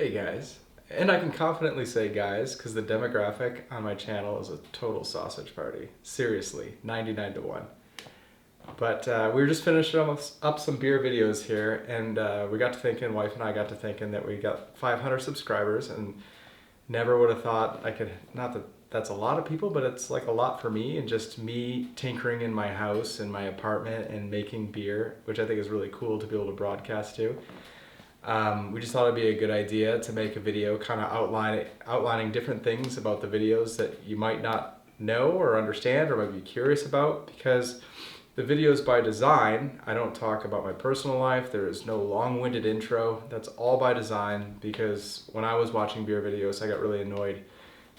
Hey guys, and I can confidently say guys because the demographic on my channel is a total sausage party. Seriously, 99 to 1. But we were just finishing up some beer videos here, and we got to thinking, wife and I got to thinking that we got 500 subscribers, and never would have thought I could, not that that's a lot of people, but it's like a lot for me, and just me tinkering in my house, in my apartment, and making beer, which I think is really cool to be able to broadcast to. We just thought it'd be a good idea to make a video kind of outlining different things about the videos that you might not know or understand or might be curious about, because the videos by design, I don't talk about my personal life. There is no long-winded intro. That's all by design, because when I was watching beer videos, I got really annoyed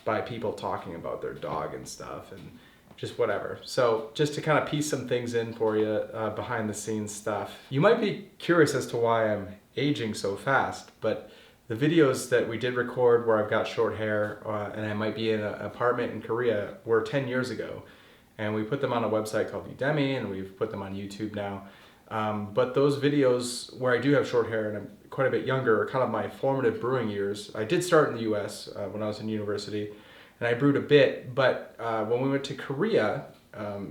by people talking about their dog and stuff and just whatever. So just to kind of piece some things in for you, behind the scenes stuff. You might be curious as to why I'm aging so fast, but the videos that we did record where I've got short hair and I might be in an apartment in Korea were 10 years ago. And we put them on a website called Udemy, and we've put them on YouTube now. But those videos where I do have short hair and I'm quite a bit younger are kind of my formative brewing years. I did start in the US when I was in university, and I brewed a bit, but when we went to Korea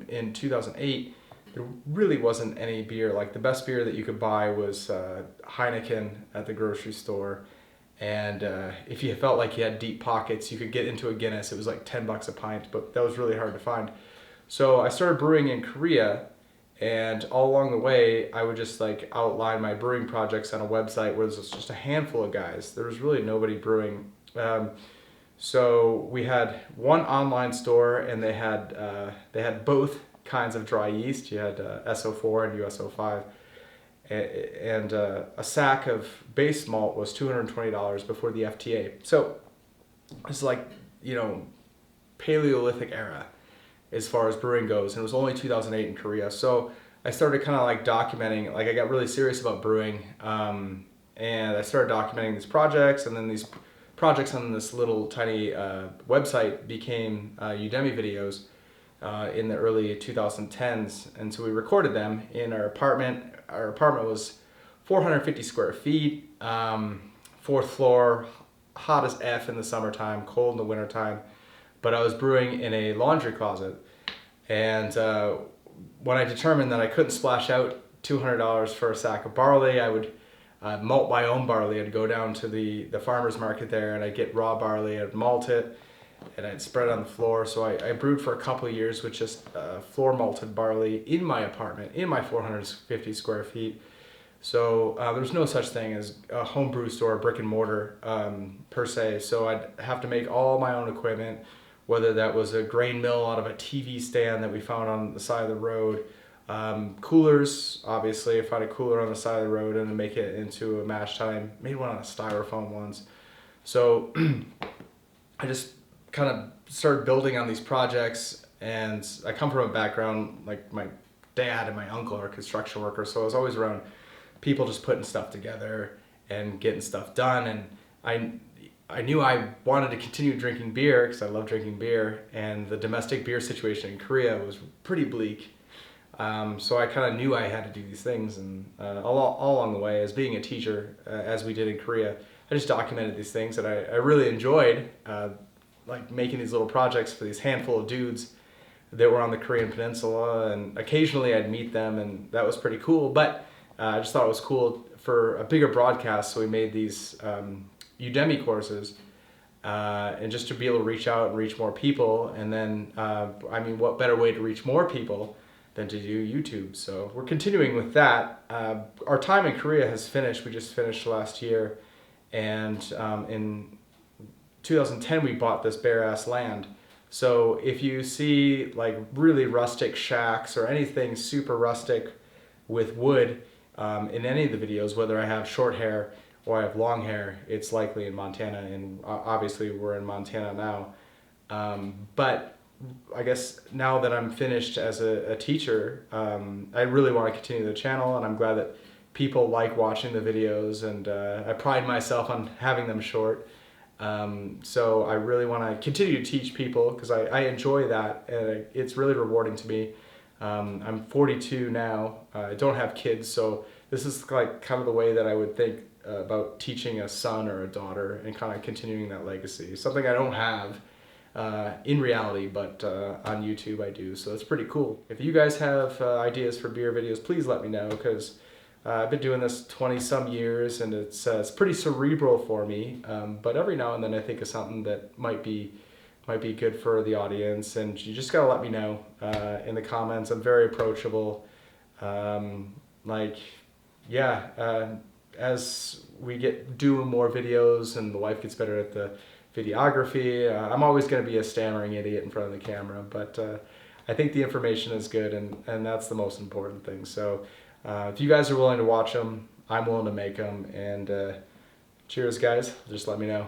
in 2008, there really wasn't any beer. Like, the best beer that you could buy was Heineken at the grocery store. And if you felt like you had deep pockets, you could get into a Guinness. It was like 10 bucks a pint, but that was really hard to find. So I started brewing in Korea, and all along the way, I would just like outline my brewing projects on a website where there's just a handful of guys. There was really nobody brewing. So we had one online store, and they had both kinds of dry yeast. You had SO4 and USO5, and a sack of base malt was $220 before the FTA. So it's like, Paleolithic era as far as brewing goes, and it was only 2008 in Korea. So I started kind of like documenting, like I got really serious about brewing, and I started documenting these projects, and then these projects on this little tiny website became Udemy videos in the early 2010s. And so we recorded them in our apartment. Our apartment was 450 square feet, fourth floor, hot as F in the summertime, cold in the wintertime. But I was brewing in a laundry closet, and when I determined that I couldn't splash out $200 for a sack of barley, I would malt my own barley. I'd go down to the farmer's market there, and I'd get raw barley, I'd malt it, and I'd spread it on the floor. So I brewed for a couple of years with just floor malted barley in my apartment, in my 450 square feet. So there's no such thing as a home brew store, brick and mortar per se. So I'd have to make all my own equipment, whether that was a grain mill out of a TV stand that we found on the side of the road, coolers, obviously. I found a cooler on the side of the road and then make it into a mash tun. I made one on a styrofoam once. So I just kind of started building on these projects, and I come from a background, like my dad and my uncle are construction workers, so I was always around people just putting stuff together and getting stuff done. And I knew I wanted to continue drinking beer because I love drinking beer, and the domestic beer situation in Korea was pretty bleak. So I kind of knew I had to do these things, and all along the way, as being a teacher, as we did in Korea, I just documented these things, and I really enjoyed like making these little projects for these handful of dudes that were on the Korean peninsula, and occasionally I'd meet them, and that was pretty cool. But I just thought it was cool for a bigger broadcast, so we made these Udemy courses, and just to be able to reach out and reach more people. And then, what better way to reach more people than to do YouTube? So we're continuing with that. Our time in Korea has finished. We just finished last year, and in 2010 we bought this bare ass land. So if you see like really rustic shacks or anything super rustic with wood in any of the videos, whether I have short hair or I have long hair, it's likely in Montana, and obviously we're in Montana now. But I guess now that I'm finished as a teacher, I really want to continue the channel, and I'm glad that people like watching the videos, and I pride myself on having them short. So I really want to continue to teach people because I enjoy that, and it's really rewarding to me. I'm 42 now. I don't have kids, so this is like kind of the way that I would think about teaching a son or a daughter and kind of continuing that legacy. Something I don't have in reality, but on YouTube I do, so it's pretty cool. If you guys have ideas for beer videos, please let me know, because I've been doing this 20 some years and it's pretty cerebral for me, but every now and then I think of something that might be good for the audience, and you just gotta let me know in the comments. I'm very approachable. As we get doing more videos and the wife gets better at the videography, I'm always going to be a stammering idiot in front of the camera, but I think the information is good, and that's the most important thing. So if you guys are willing to watch them, I'm willing to make them, and cheers guys, just let me know.